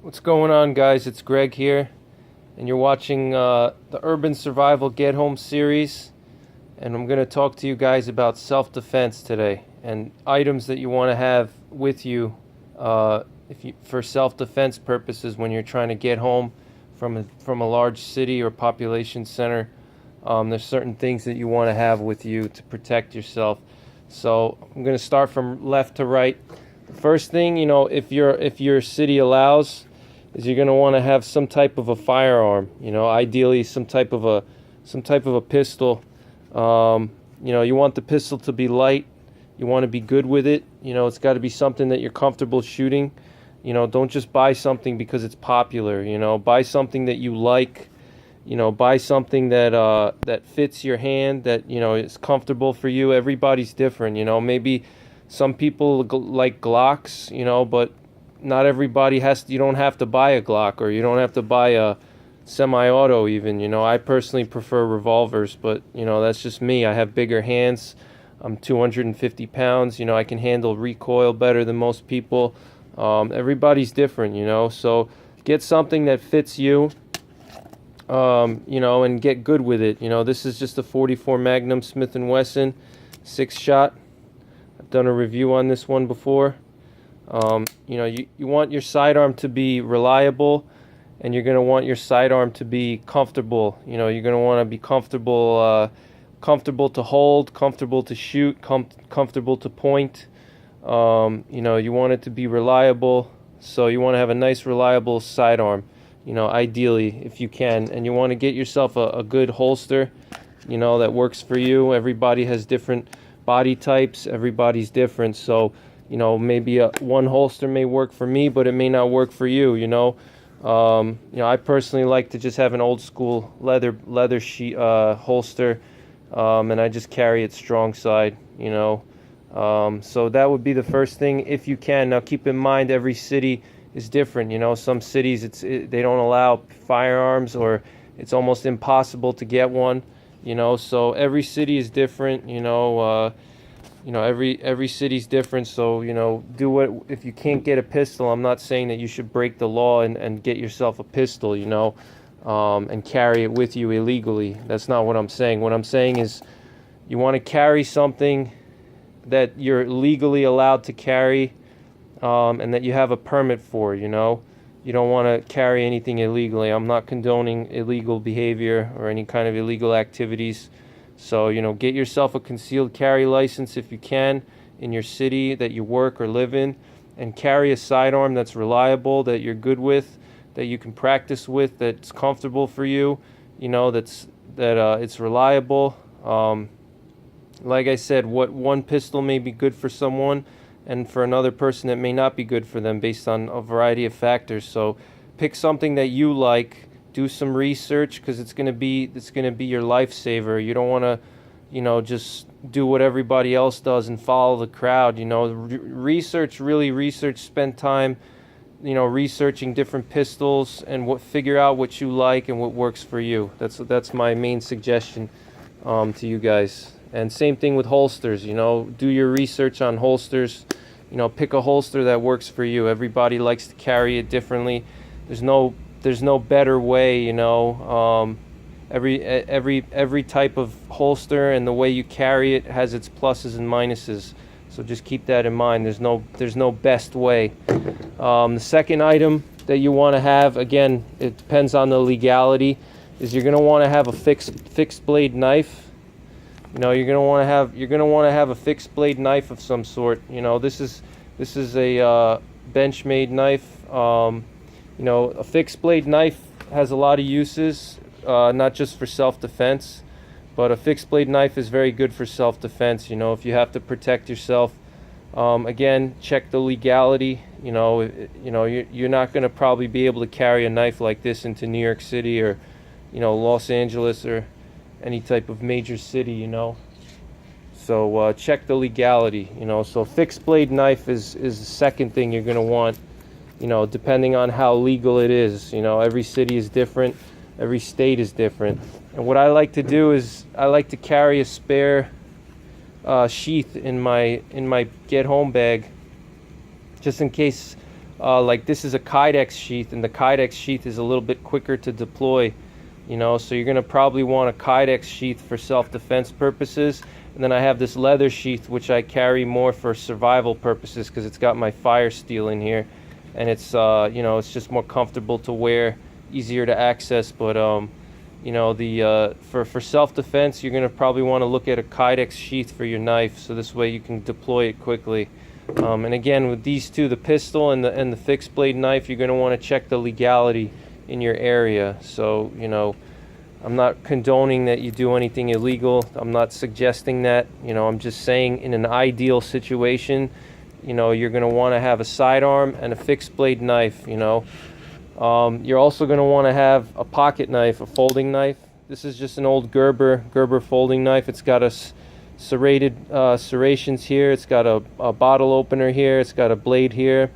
What's going on, guys? It's Greg here, and you're watching the Urban Survival Get Home series. And I'm going to talk to you guys about self-defense today and items that you want to have with you, for self-defense purposes when you're trying to get home from a large city or population center. There's certain things that you want to have with you to protect yourself. So I'm going to start from left to right. The first thing, if your city allows, is you're going to want to have some type of a firearm. Ideally some type of a pistol. You want the pistol to be light. You want to be good with it. It's got to be something that you're comfortable shooting. Don't just buy something because it's popular. Buy something that you like. Buy something that fits your hand, that is comfortable for you. Everybody's different. Maybe some people like Glocks, but not everybody you don't have to buy a Glock, or you don't have to buy a semi-auto even. I personally prefer revolvers, but that's just me. I have bigger hands. I'm 250 pounds. I can handle recoil better than most people. Everybody's different. So get something that fits you. And get good with it. This is just a 44 Magnum Smith & Wesson 6-shot. I've done a review on this one before. You want your sidearm to be reliable, and you're going to want your sidearm to be comfortable. You're going to want to be comfortable to hold, comfortable to shoot, comfortable to point. You want it to be reliable, so you want to have a nice, reliable sidearm. Ideally, if you can, and you want to get yourself a good holster, that works for you. Everybody has different body types. Everybody's different. So, maybe one holster may work for me, but it may not work for you. I personally like to just have an old school leather holster, and I just carry it strong side. So that would be the first thing if you can. Now, keep in mind, every city is different. Some cities they don't allow firearms, or it's almost impossible to get one. So every city is different. Every city's different. So do what, if you can't get a pistol. I'm not saying that you should break the law and get yourself a pistol. And carry it with you illegally. That's not what I'm saying. What I'm saying is you want to carry something that you're legally allowed to carry. And that you have a permit for. You don't want to carry anything illegally. I'm not condoning illegal behavior or any kind of illegal activities. So, get yourself a concealed carry license if you can in your city that you work or live in, and carry a sidearm that's reliable, that you're good with, that you can practice with, that's comfortable for you, it's reliable. Like I said, what one pistol may be good for someone, and for another person it may not be good for them based on a variety of factors. So pick something that you like, do some research, because it's going to be your lifesaver. You don't want to just do what everybody else does and follow the crowd. Research, spend time researching different pistols, and figure out what you like and what works for you. That's my main suggestion to you guys. And same thing with holsters. Do your research on holsters. Pick a holster that works for you. Everybody likes to carry it differently. There's no better way. Every type of holster and the way you carry it has its pluses and minuses. So just keep that in mind. There's no best way. The second item that you want to have, again, it depends on the legality, is you're going to want to have a fixed blade knife. You're going to want to have a fixed blade knife of some sort. This is a Benchmade knife. A fixed blade knife has a lot of uses, not just for self-defense, but a fixed blade knife is very good for self-defense. If you have to protect yourself. Again, check the legality. You're not going to probably be able to carry a knife like this into New York City, or Los Angeles, or any type of major city. So check the legality. So fixed blade knife is the second thing you're going to want, depending on how legal it is. Every city is different, every state is different. And what I like to do is I like to carry a spare sheath in my get home bag, just in case like this is a Kydex sheath, and the Kydex sheath is a little bit quicker to deploy, so you're going to probably want a Kydex sheath for self-defense purposes. And then I have this leather sheath, which I carry more for survival purposes because it's got my fire steel in here, and it's it's just more comfortable to wear, easier to access. But for self-defense, you're going to probably want to look at a Kydex sheath for your knife, so this way you can deploy it quickly. And again, with these two, the pistol and the fixed blade knife, you're going to want to check the legality in your area. So I'm not condoning that you do anything illegal. I'm not suggesting that. I'm just saying in an ideal situation, you're going to want to have a sidearm and a fixed blade knife. You're also going to want to have a pocket knife, a folding knife. This is just an old Gerber folding knife. It's got a serrations here. It's got a bottle opener here. It's got a blade here.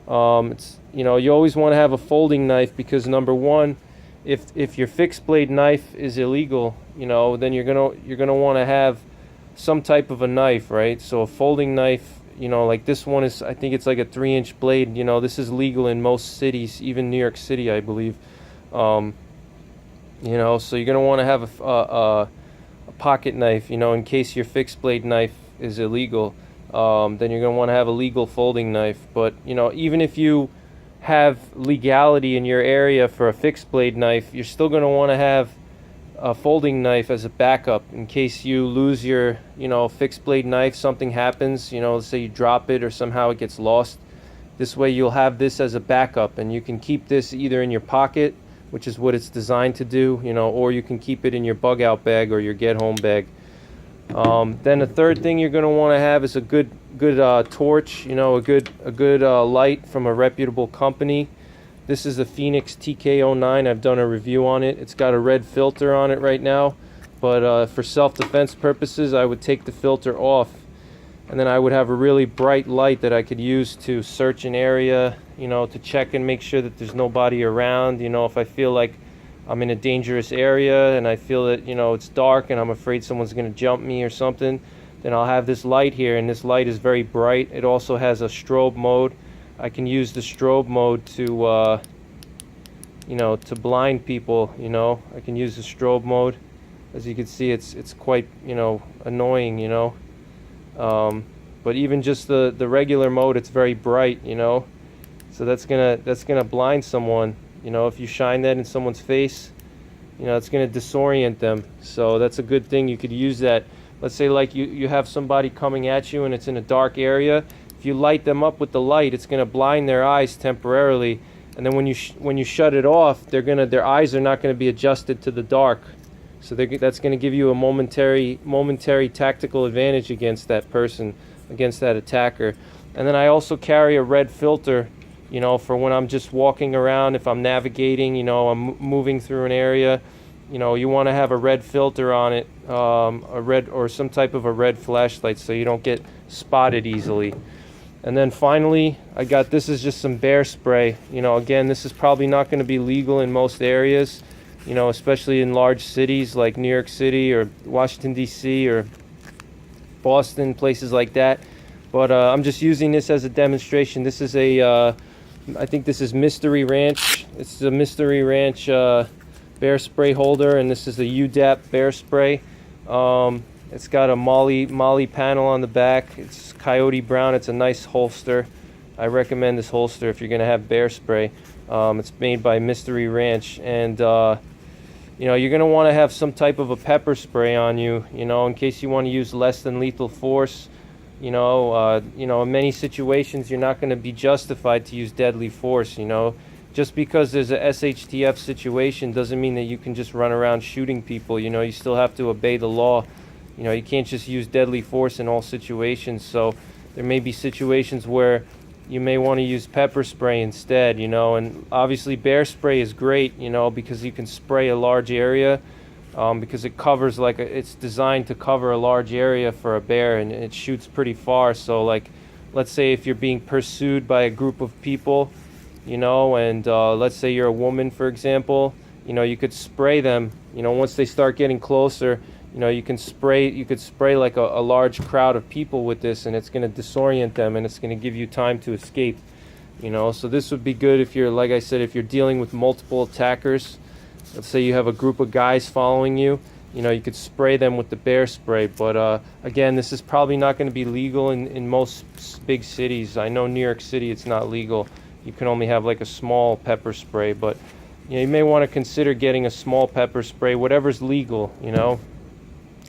You always want to have a folding knife because, number one, if your fixed blade knife is illegal, then you're gonna want to have some type of a knife, right? So a folding knife, like this one is, I think it's like a 3-inch blade. This is legal in most cities, even New York City, I believe. So you're gonna want to have a pocket knife, in case your fixed blade knife is illegal. Then you're gonna want to have a legal folding knife. But even if you have legality in your area for a fixed blade knife, you're still going to want to have a folding knife as a backup in case you lose your fixed blade knife, something happens, let's say you drop it or somehow it gets lost. This way you'll have this as a backup, and you can keep this either in your pocket, which is what it's designed to do, or you can keep it in your bug out bag or your get home bag. Then the third thing you're going to want to have is a good torch, a good light from a reputable company. This is the Phoenix TK09. I've done a review on it. It's got a red filter on it right now, but for self-defense purposes, I would take the filter off, and then I would have a really bright light that I could use to search an area, to check and make sure that there's nobody around. If I feel like I'm in a dangerous area and I feel that it's dark and I'm afraid someone's going to jump me or something, then I'll have this light here, and this light is very bright. It also has a strobe mode. I can use the strobe mode to to blind people. I can use the strobe mode. As you can see, it's quite annoying. But even just the regular mode, it's very bright. So that's gonna blind someone. If you shine that in someone's face, it's going to disorient them. So that's a good thing. You could use that. Let's say like you have somebody coming at you and it's in a dark area. If you light them up with the light, it's going to blind their eyes temporarily. And then when you shut it off, their eyes are not going to be adjusted to the dark. So that's going to give you a momentary tactical advantage against that person, against that attacker. And then I also carry a red filter, for when I'm just walking around. If I'm navigating, I'm moving through an area, you want to have a red filter on it, a red or some type of a red flashlight, so you don't get spotted easily. And then finally, this is just some bear spray. Again, this is probably not going to be legal in most areas, especially in large cities like New York City or Washington, D.C. or Boston, places like that. But I'm just using this as a demonstration. This is I think this is Mystery Ranch. It's a Mystery Ranch bear spray holder, and this is a UDAP bear spray. It's got a Molly panel on the back. It's Coyote Brown. It's a nice holster. I recommend this holster if you're going to have bear spray. It's made by Mystery Ranch, and you're going to want to have some type of a pepper spray on you, in case you want to use less than lethal force. In many situations you're not going to be justified to use deadly force. Just because there's a SHTF situation doesn't mean that you can just run around shooting people. You still have to obey the law. You can't just use deadly force in all situations. So there may be situations where you may want to use pepper spray instead, and obviously bear spray is great, because you can spray a large area. Because it covers it's designed to cover a large area for a bear, and it shoots pretty far. So let's say if you're being pursued by a group of people, and let's say you're a woman, for example, you could spray them, once they start getting closer, you could spray like a large crowd of people with this, and it's going to disorient them, and it's going to give you time to escape. You know, so this would be good if you're, like I said, if you're dealing with multiple attackers. Let's say you have a group of guys following you. You know, you could spray them with the bear spray. But again, this is probably not going to be legal in most big cities. I know New York City, it's not legal. You can only have like a small pepper spray. But you know, you may want to consider getting a small pepper spray, whatever's legal, you know,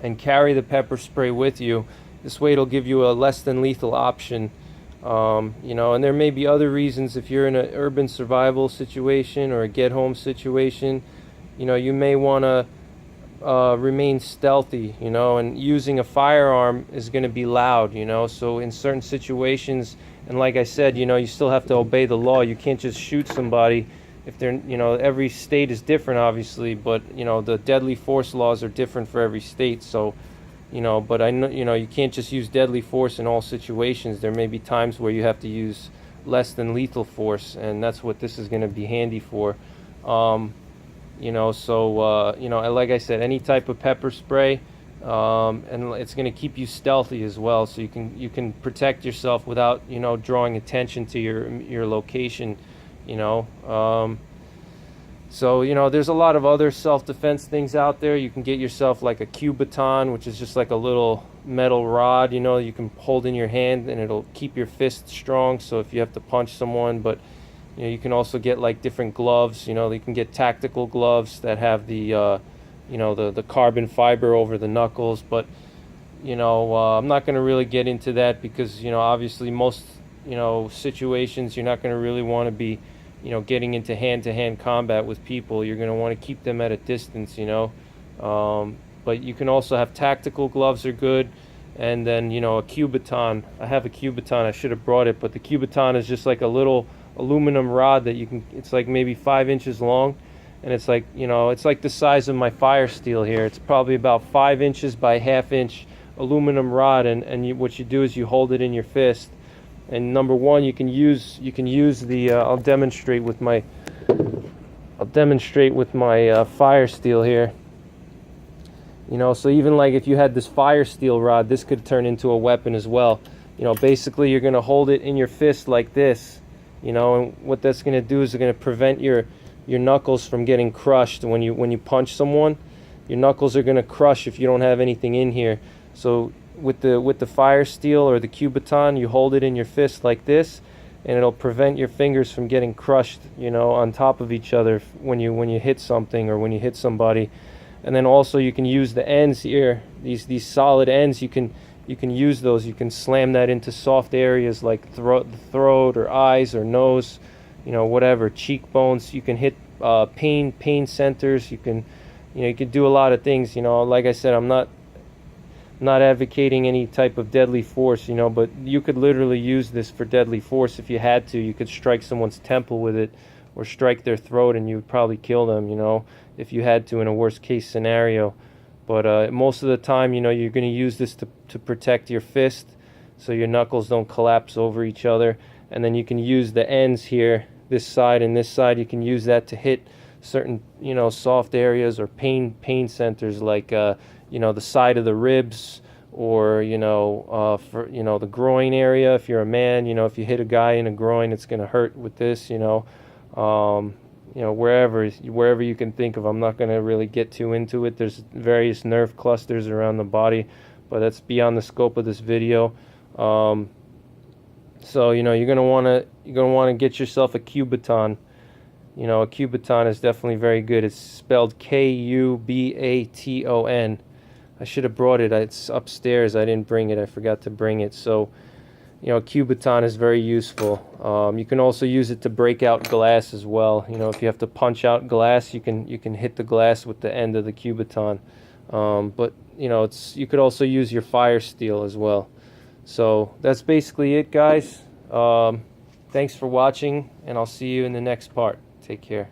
and carry the pepper spray with you. This way it'll give you a less than lethal option. You know, and there may be other reasons. If you're in an urban survival situation or a get home situation, you know, you may want to remain stealthy, you know, and using a firearm is going to be loud, you know, so in certain situations, and like I said, you know, you still have to obey the law. You can't just shoot somebody if they're, you know, every state is different, obviously, but, you know, the deadly force laws are different for every state. So, you know, but I know, you know, you can't just use deadly force in all situations. There may be times where you have to use less than lethal force, and that's what this is going to be handy for. You know, so you know, like I said, any type of pepper spray, and it's going to keep you stealthy as well, so you can protect yourself without, you know, drawing attention to your location, you know. So, you know, there's a lot of other self-defense things out there. You can get yourself like a Kubotan, which is just like a little metal rod, you know, you can hold in your hand and it'll keep your fist strong. So if you have to punch someone, but you know, you can also get like different gloves. You know, you can get tactical gloves that have the, you know, the carbon fiber over the knuckles. But, you know, I'm not going to really get into that because, you know, obviously most, you know, situations you're not going to really want to be, you know, getting into hand-to-hand combat with people. You're going to want to keep them at a distance, you know. But you can also have tactical gloves are good. And then, you know, a Kubotan. I have a Kubotan. I should have brought it. But the Kubotan is just like a little aluminum rod that you can, it's like maybe 5 inches long. And it's like, you know, it's like the size of my fire steel here. It's probably about 5 inches by ½ inch aluminum rod. And what you do is you hold it in your fist. And number one, you can use the I'll demonstrate with my fire steel here. You know, so even like if you had this fire steel rod, this could turn into a weapon as well. You know, basically you're going to hold it in your fist like this, you know, and what that's going to do is it's going to prevent your knuckles from getting crushed when you punch someone. Your knuckles are going to crush if you don't have anything in here. So with the fire steel or the Kubotan, you hold it in your fist like this, and it'll prevent your fingers from getting crushed, you know, on top of each other when you hit something or when you hit somebody. And then also you can use the ends here, these solid ends. You can use those. You can slam that into soft areas like throat or eyes or nose, you know, whatever, cheekbones. You can hit pain centers. You can do a lot of things. You know, like I said, I'm not advocating any type of deadly force, you know, but you could literally use this for deadly force if you had to. You could strike someone's temple with it or strike their throat and you would probably kill them, you know, if you had to in a worst case scenario. But most of the time, you know, you're going to use this to protect your fist so your knuckles don't collapse over each other. And then you can use the ends here, this side and this side, you can use that to hit certain, you know, soft areas or pain centers like, you know, the side of the ribs or, you know, for, you know, the groin area. If you're a man, you know, if you hit a guy in the groin, it's going to hurt with this, you know. You know, wherever you can think of. I'm not going to really get too into it. There's various nerve clusters around the body, but that's beyond the scope of this video. So, you know, you're gonna want to get yourself a Kubotan. You know, a Kubotan is definitely very good. It's spelled Kubaton. I should have brought it. It's upstairs. I didn't bring it. I forgot to bring it. So, you know, Kubotan is very useful. You can also use it to break out glass as well. You know, if you have to punch out glass, you can hit the glass with the end of the Kubotan. But you know, you could also use your fire steel as well. So that's basically it, guys. Thanks for watching, and I'll see you in the next part. Take care.